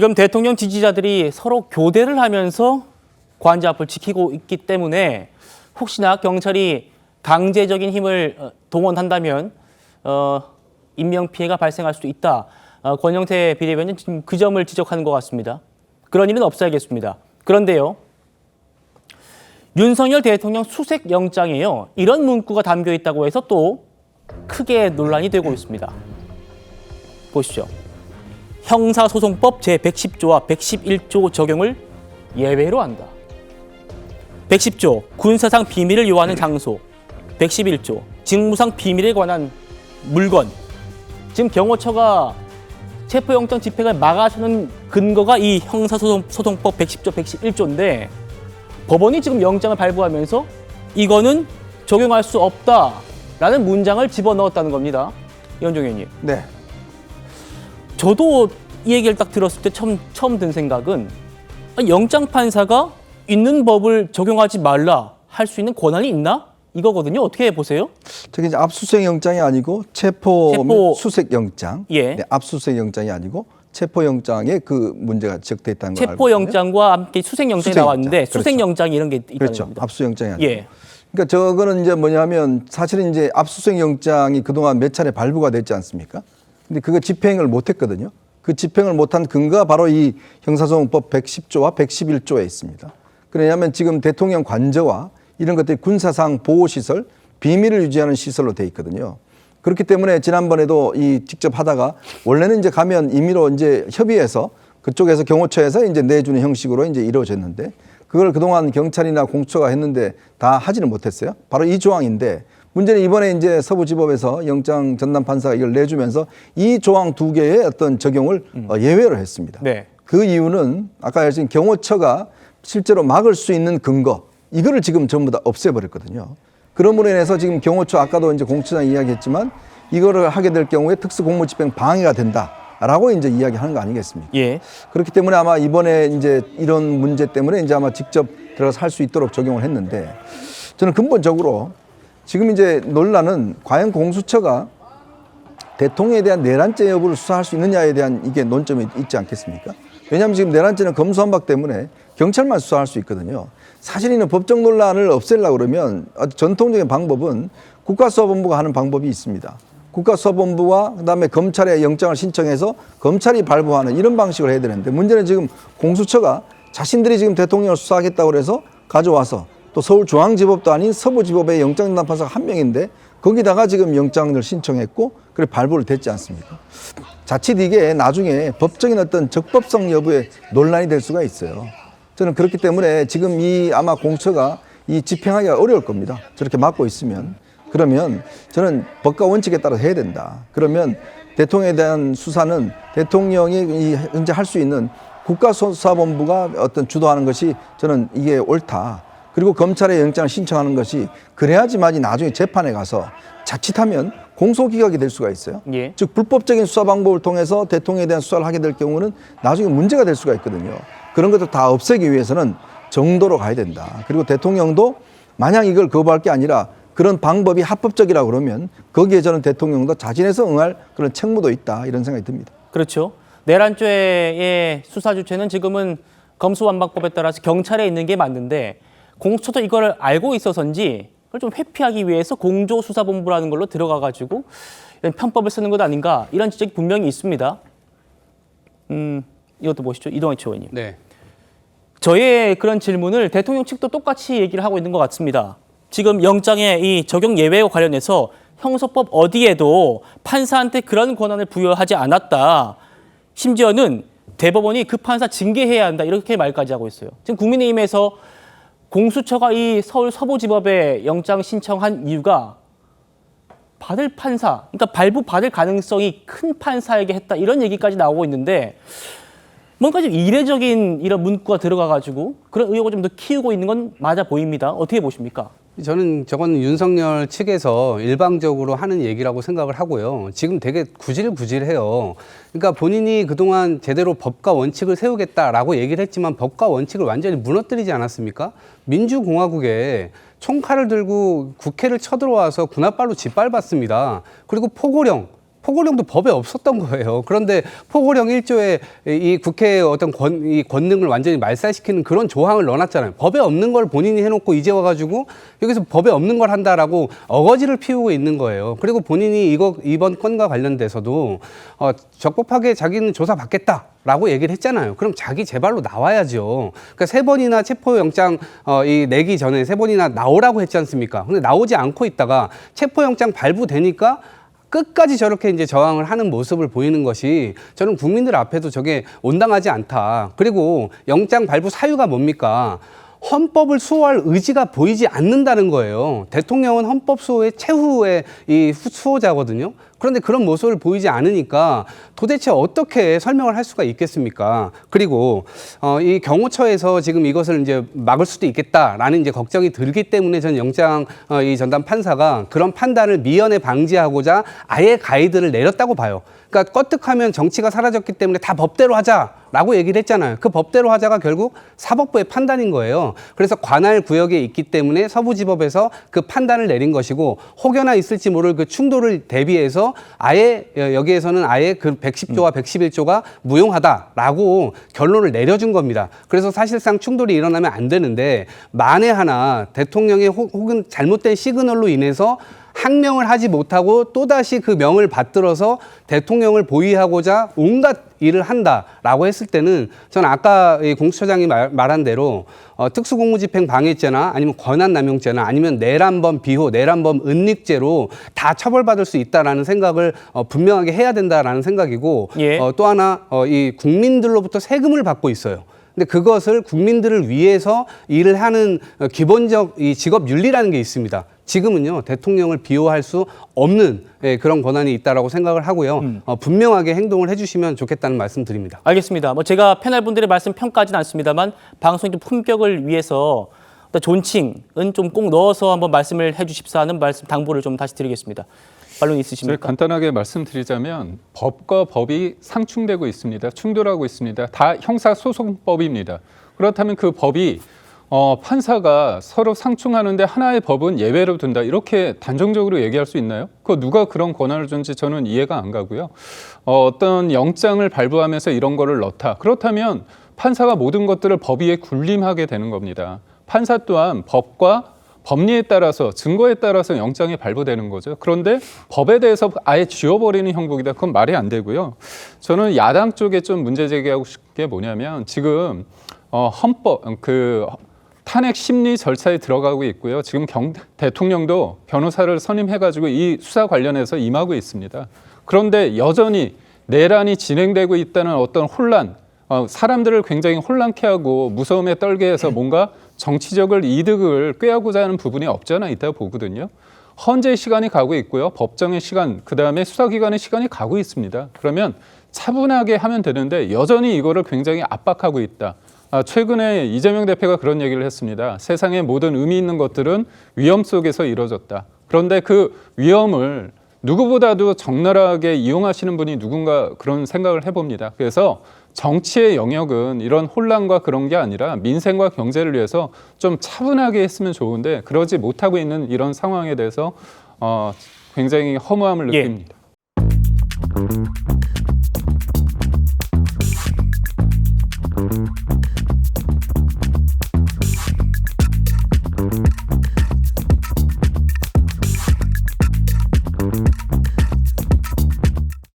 지금 대통령 지지자들이 서로 교대를 하면서 관제 앞을 지키고 있기 때문에 혹시나 경찰이 강제적인 힘을 동원한다면 인명피해가 발생할 수도 있다. 권영태 비대위원은 지금 그 점을 지적하는 것 같습니다. 그런 일은 없어야겠습니다. 그런데요. 윤석열 대통령 수색 영장에요. 이런 문구가 담겨 있다고 해서 또 크게 논란이 되고 있습니다. 보시죠. 형사소송법 제110조와 111조 적용을 예외로 한다. 110조 군사상 비밀을 요하는 장소, 111조 직무상 비밀에 관한 물건. 지금 경호처가 체포영장 집행을 막아서는 근거가 이 형사소송법 110조, 111조인데 법원이 지금 영장을 발부하면서 이거는 적용할 수 없다라는 문장을 집어넣었다는 겁니다. 이현종 의원님. 네. 저도 이 얘기를 딱 들었을 때 처음 든 생각은 영장 판사가 있는 법을 적용하지 말라 할 수 있는 권한이 있나? 이거거든요. 어떻게 보세요? 저게 이제 압수수색 영장이 아니고 체포 수색 영장. 예. 네, 압수수색 영장이 아니고 체포 영장에 그 문제가 지적돼 있다는 걸 알고 체포 영장과 함께 수색 영장이 나왔는데 그렇죠. 수색 영장이 이런 게 있다는 그렇죠. 겁니다. 압수 영장이 아니고. 예. 그러니까 저거는 이제 뭐냐면 사실은 이제 압수수색 영장이 그동안 몇 차례 발부가 됐지 않습니까? 근데 그거 집행을 못 했거든요. 그 집행을 못한 근거가 바로 이 형사소송법 110조와 111조에 있습니다. 그러냐면 지금 대통령 관저와 이런 것들이 군사상 보호시설, 비밀을 유지하는 시설로 돼 있거든요. 그렇기 때문에 지난번에도 이 직접 하다가 원래는 이제 가면 임의로 이제 협의해서 그쪽에서 경호처에서 이제 내주는 형식으로 이제 이루어졌는데 그걸 그동안 경찰이나 공수처가 했는데 다 하지는 못했어요. 바로 이 조항인데 문제는 이번에 이제 서부지법에서 영장 전담 판사가 이걸 내주면서 이 조항 두 개의 어떤 적용을 예외로 했습니다. 네. 그 이유는 아까 말씀드린 경호처가 실제로 막을 수 있는 근거 이거를 지금 전부 다 없애버렸거든요. 그러므로 인해서 지금 경호처 아까도 이제 공수처장 이야기했지만 이거를 하게 될 경우에 특수공무집행 방해가 된다라고 이제 이야기하는 거 아니겠습니까? 예. 그렇기 때문에 아마 이번에 이제 이런 문제 때문에 이제 아마 직접 들어가서 할 수 있도록 적용을 했는데 저는 근본적으로 지금 이제 논란은 과연 공수처가 대통령에 대한 내란죄 여부를 수사할 수 있느냐에 대한 이게 논점이 있지 않겠습니까? 왜냐하면 지금 내란죄는 검수완박 때문에 경찰만 수사할 수 있거든요. 사실 있는 법적 논란을 없애려고 그러면 전통적인 방법은 국가수사본부가 하는 방법이 있습니다. 국가수사본부와 그다음에 검찰에 영장을 신청해서 검찰이 발부하는 이런 방식을 해야 되는데 문제는 지금 공수처가 자신들이 지금 대통령을 수사하겠다고 해서 가져와서 또 서울중앙지법도 아닌 서부지법의 영장전담판사가 한 명인데 거기다가 지금 영장을 신청했고 그래 발부를 됐지 않습니까? 자칫 이게 나중에 법적인 어떤 적법성 여부에 논란이 될 수가 있어요. 저는 그렇기 때문에 지금 이 아마 공처가 이 집행하기가 어려울 겁니다. 저렇게 막고 있으면. 그러면 저는 법과 원칙에 따라 해야 된다. 그러면 대통령에 대한 수사는 대통령이 현재 할 수 있는 국가수사본부가 어떤 주도하는 것이 저는 이게 옳다. 그리고 검찰에 영장을 신청하는 것이 그래야지만이 나중에 재판에 가서 자칫하면 공소기각이 될 수가 있어요. 예. 즉 불법적인 수사 방법을 통해서 대통령에 대한 수사를 하게 될 경우는 나중에 문제가 될 수가 있거든요. 그런 것들 다 없애기 위해서는 정도로 가야 된다. 그리고 대통령도 마냥 이걸 거부할 게 아니라 그런 방법이 합법적이라고 그러면 거기에 저는 대통령도 자진해서 응할 그런 책무도 있다. 이런 생각이 듭니다. 그렇죠. 내란죄의 수사 주체는 지금은 검수완박법에 따라서 경찰에 있는 게 맞는데 공수처도 이걸 알고 있어서인지 그걸 좀 회피하기 위해서 공조수사본부라는 걸로 들어가가지고 이런 편법을 쓰는 것 아닌가 이런 지적이 분명히 있습니다. 이것도 보시죠. 이동환 의원님. 네. 저의 그런 질문을 대통령 측도 똑같이 얘기를 하고 있는 것 같습니다. 지금 영장의 이 적용 예외와 관련해서 형사법 어디에도 판사한테 그런 권한을 부여하지 않았다. 심지어는 대법원이 그 판사 징계해야 한다. 이렇게 말까지 하고 있어요. 지금 국민의힘에서 공수처가 이 서울 서부지법에 영장 신청한 이유가 받을 판사, 그러니까 발부 받을 가능성이 큰 판사에게 했다. 이런 얘기까지 나오고 있는데 뭔가 좀 이례적인 이런 문구가 들어가가지고 그런 의혹을 좀 더 키우고 있는 건 맞아 보입니다. 어떻게 보십니까? 저는 저건 윤석열 측에서 일방적으로 하는 얘기라고 생각을 하고요. 지금 되게 구질구질해요. 그러니까 본인이 그동안 제대로 법과 원칙을 세우겠다라고 얘기를 했지만 법과 원칙을 완전히 무너뜨리지 않았습니까? 민주공화국에 총칼을 들고 국회를 쳐들어와서 군홧발로 짓밟았습니다. 그리고 포고령, 포고령도 법에 없었던 거예요. 그런데 포고령 1조에 이 국회의 어떤 이 권능을 완전히 말살시키는 그런 조항을 넣어놨잖아요. 법에 없는 걸 본인이 해놓고 이제 와가지고 여기서 법에 없는 걸 한다라고 어거지를 피우고 있는 거예요. 그리고 본인이 이번 건과 관련돼서도 적법하게 자기는 조사받겠다라고 얘기를 했잖아요. 그럼 자기 제발로 나와야죠. 그러니까 3번이나 체포영장 내기 전에 3번이나 나오라고 했지 않습니까? 근데 나오지 않고 있다가 체포영장 발부되니까 끝까지 저렇게 이제 저항을 하는 모습을 보이는 것이 저는 국민들 앞에도 저게 온당하지 않다. 그리고 영장 발부 사유가 뭡니까? 헌법을 수호할 의지가 보이지 않는다는 거예요. 대통령은 헌법 수호의 최후의 이 수호자거든요. 그런데 그런 모습을 보이지 않으니까 도대체 어떻게 설명을 할 수가 있겠습니까? 그리고 이 경호처에서 지금 이것을 이제 막을 수도 있겠다라는 이제 걱정이 들기 때문에 전 영장 이 전담 판사가 그런 판단을 미연에 방지하고자 아예 가이드를 내렸다고 봐요. 그러니까 껐득하면 정치가 사라졌기 때문에 다 법대로 하자라고 얘기를 했잖아요. 그 법대로 하자가 결국 사법부의 판단인 거예요. 그래서 관할 구역에 있기 때문에 서부지법에서 그 판단을 내린 것이고 혹여나 있을지 모를 그 충돌을 대비해서 아예 여기에서는 아예 그 110조와 111조가 무용하다라고 결론을 내려준 겁니다. 그래서 사실상 충돌이 일어나면 안 되는데 만에 하나 대통령의 혹은 잘못된 시그널로 인해서 항명을 하지 못하고 또다시 그 명을 받들어서 대통령을 보위하고자 온갖 일을 한다라고 했을 때는 저는 아까 이 공수처장이 말한 대로 특수공무집행 방해죄나 아니면 권한남용죄나 아니면 내란범 비호, 내란범 은닉죄로 다 처벌받을 수 있다라는 생각을 분명하게 해야 된다라는 생각이고 예. 또 하나 이 국민들로부터 세금을 받고 있어요. 근데 그것을 국민들을 위해서 일을 하는 기본적 이 직업 윤리라는 게 있습니다. 지금은요 대통령을 비호할 수 없는 그런 권한이 있다라고 생각을 하고요. 분명하게 행동을 해주시면 좋겠다는 말씀드립니다. 알겠습니다. 뭐 제가 패널 분들의 말씀 평가하지는 않습니다만 방송의 좀 품격을 위해서 어떤 존칭은 좀 꼭 넣어서 한번 말씀을 해주십사 하는 말씀 당부를 좀 다시 드리겠습니다. 반론 있으십니까? 간단하게 말씀드리자면 법과 법이 상충되고 있습니다. 충돌하고 있습니다. 다 형사소송법입니다. 그렇다면 그 법이 판사가 서로 상충하는데 하나의 법은 예외로 둔다. 이렇게 단정적으로 얘기할 수 있나요? 누가 그런 권한을 준지 저는 이해가 안 가고요. 어떤 영장을 발부하면서 이런 거를 넣다. 그렇다면 판사가 모든 것들을 법 위에 군림하게 되는 겁니다. 판사 또한 법과 법리에 따라서 증거에 따라서 영장이 발부되는 거죠. 그런데 법에 대해서 아예 지워버리는 형국이다. 그건 말이 안 되고요. 저는 야당 쪽에 좀 문제 제기하고 싶은 게 뭐냐면 지금 헌법 탄핵 심리 절차에 들어가고 있고요. 지금 대통령도 변호사를 선임해가지고 이 수사 관련해서 임하고 있습니다. 그런데 여전히 내란이 진행되고 있다는 어떤 혼란, 사람들을 굉장히 혼란케 하고 무서움에 떨게 해서 뭔가 정치적을 이득을 꾀하고자 하는 부분이 없지 않아 있다고 보거든요. 헌재 시간이 가고 있고요. 법정의 시간, 그다음에 수사기관의 시간이 가고 있습니다. 그러면 차분하게 하면 되는데 여전히 이거를 굉장히 압박하고 있다. 최근에 이재명 대표가 그런 얘기를 했습니다. 세상의 모든 의미 있는 것들은 위험 속에서 이루어졌다. 그런데 그 위험을 누구보다도 적나라하게 이용하시는 분이 누군가 그런 생각을 해봅니다. 그래서 정치의 영역은 이런 혼란과 그런 게 아니라 민생과 경제를 위해서 좀 차분하게 했으면 좋은데 그러지 못하고 있는 이런 상황에 대해서 굉장히 허무함을 느낍니다. 예.